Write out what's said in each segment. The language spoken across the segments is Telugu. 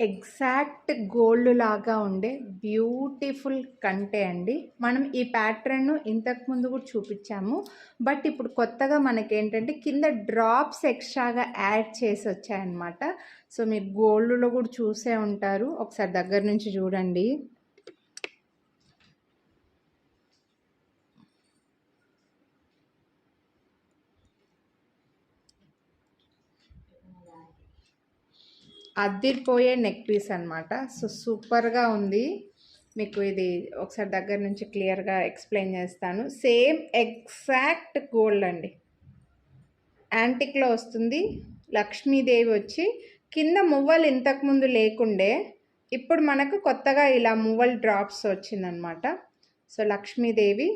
ఎగ్జాక్ట్ గోల్డ్ లాగా ఉండే బ్యూటిఫుల్ కంటే అండి. మనం ఈ ప్యాటర్న్ ఇంతకుముందు కూడా చూపించాము. బట్ ఇప్పుడు కొత్తగా మనకేంటంటే కింద డ్రాప్స్ ఎక్స్ట్రాగా యాడ్ చేసి వచ్చాయన్నమాట. సో మీరు గోల్డ్లో కూడా చూసే ఉంటారు, ఒకసారి దగ్గర నుంచి చూడండి. అద్దిరిపోయే నెక్ పీస్ అనమాట. సో సూపర్గా ఉంది. మీకు ఇది ఒకసారి దగ్గర నుంచి క్లియర్గా ఎక్స్ప్లెయిన్ చేస్తాను. సేమ్ ఎగ్జాక్ట్ గోల్డ్ అండి, యాంటిక్లో వస్తుంది. లక్ష్మీదేవి వచ్చి కింద మువ్వలు ఇంతకుముందు లేకుండే, ఇప్పుడు మనకు కొత్తగా ఇలా మువ్వలు డ్రాప్స్ వచ్చిందనమాట. సో లక్ష్మీదేవి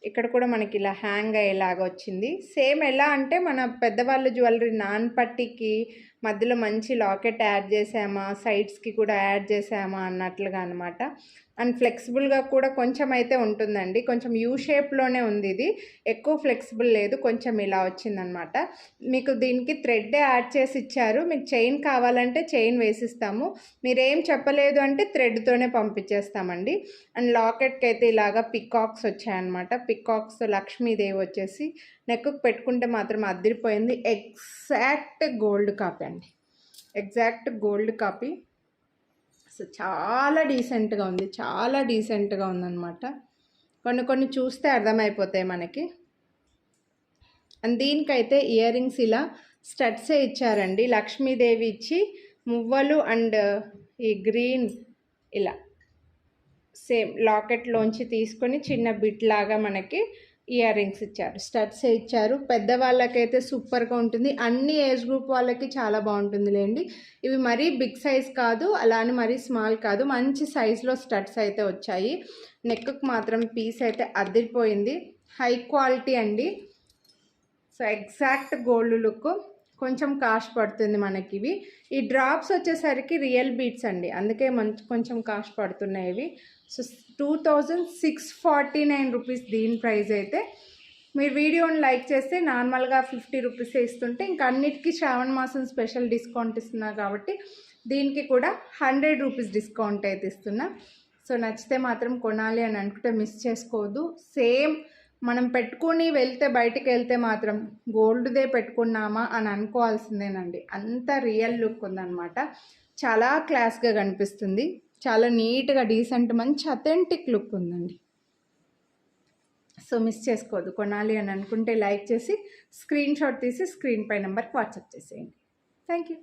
ఇక్కడ కూడా మనకి ఇలా హ్యాంగ్ అయ్యేలాగా వచ్చింది. సేమ్ ఎలా అంటే మన పెద్దవాళ్ళు జ్యువెలరీ నాన్ పట్టికి మధ్యలో మంచి లాకెట్ యాడ్ చేసామా, సైడ్స్కి కూడా యాడ్ చేసామా అన్నట్లుగా అనమాట. అండ్ ఫ్లెక్సిబుల్గా కూడా కొంచెం అయితే ఉంటుందండి. కొంచెం యూ షేప్లోనే ఉంది, ఇది ఎక్కువ ఫ్లెక్సిబుల్ లేదు, కొంచెం ఇలా వచ్చిందనమాట. మీకు దీనికి థ్రెడ్ యాడ్ చేసి ఇచ్చారు. మీకు చైన్ కావాలంటే చైన్ వేసిస్తాము, మీరేం చెప్పలేదు అంటే థ్రెడ్తోనే పంపించేస్తామండి. అండ్ లాకెట్కి అయితే ఇలాగా పికాక్స్ వచ్చాయన్నమాట. పికాక్స్ లక్ష్మీదేవి వచ్చేసి నెక్కు పెట్టుకుంటే మాత్రం అదిరిపోయింది. ఎగ్జాక్ట్ గోల్డ్ కాపీ అండి, ఎగ్జాక్ట్ గోల్డ్ కాపీ. సో చాలా డీసెంట్గా ఉంది, చాలా డీసెంట్గా ఉందన్నమాట. కొన్ని చూస్తే అర్థమైపోతాయి మనకి. అండ్ దీనికైతే ఇయర్ రింగ్స్ ఇలా స్టడ్సే ఇచ్చారండి. లక్ష్మీదేవి ఇచ్చి మువ్వలు అండ్ ఈ గ్రీన్ ఇలా సేమ్ లాకెట్లోంచి తీసుకొని చిన్న బిట్ లాగా మనకి ఇయర్ రింగ్స్ ఇచ్చారు, స్టడ్సే ఇచ్చారు. పెద్దవాళ్ళకైతే సూపర్గా ఉంటుంది, అన్ని ఏజ్ గ్రూప్ వాళ్ళకి చాలా బాగుంటుందిలేండి. ఇవి మరీ బిగ్ సైజ్ కాదు, అలానే మరీ స్మాల్ కాదు, మంచి సైజులో స్టడ్స్ అయితే వచ్చాయి. నెక్కు మాత్రం పీస్ అయితే అదిరిపోయింది, హై క్వాలిటీ అండి. So exact gold look. కొంచెం కాస్ట్ పడుతుంది మనకి ఇవి. ఈ డ్రాప్స్ వచ్చేసరికి రియల్ బీట్స్ అండి, అందుకే కొంచెం కాస్ట్ పడుతున్నాయి ఇవి. సో 2649 రూపీస్ దీని ప్రైస్ అయితే. మీరు వీడియోని లైక్ చేస్తే నార్మల్గా 50 రూపీసే ఇస్తుంటే, ఇంకా అన్నిటికీ శ్రావణ మాసం స్పెషల్ డిస్కౌంట్ ఇస్తున్నా కాబట్టి దీనికి కూడా 100 రూపీస్ డిస్కౌంట్ అయితే ఇస్తున్నా. సో నచ్చితే మాత్రం కొనాలి అని అనుకుంటే మిస్ చేసుకోవద్దు. సేమ్ మనం పెట్టుకుని వెళ్తే, బయటికి వెళ్తే మాత్రం గోల్డ్దే పెట్టుకున్నామా అని అనుకోవాల్సిందేనండి, అంత రియల్ లుక్ ఉందన్నమాట. చాలా క్లాస్గా కనిపిస్తుంది, చాలా నీట్గా డీసెంట్ మంచి అథెంటిక్ లుక్ ఉందండి. సో మిస్ చేసుకోవద్దు. కొనాలి అని అనుకుంటే లైక్ చేసి స్క్రీన్ షాట్ తీసి స్క్రీన్ పై నెంబర్కి వాట్సాప్ చేసేయండి. Thank you.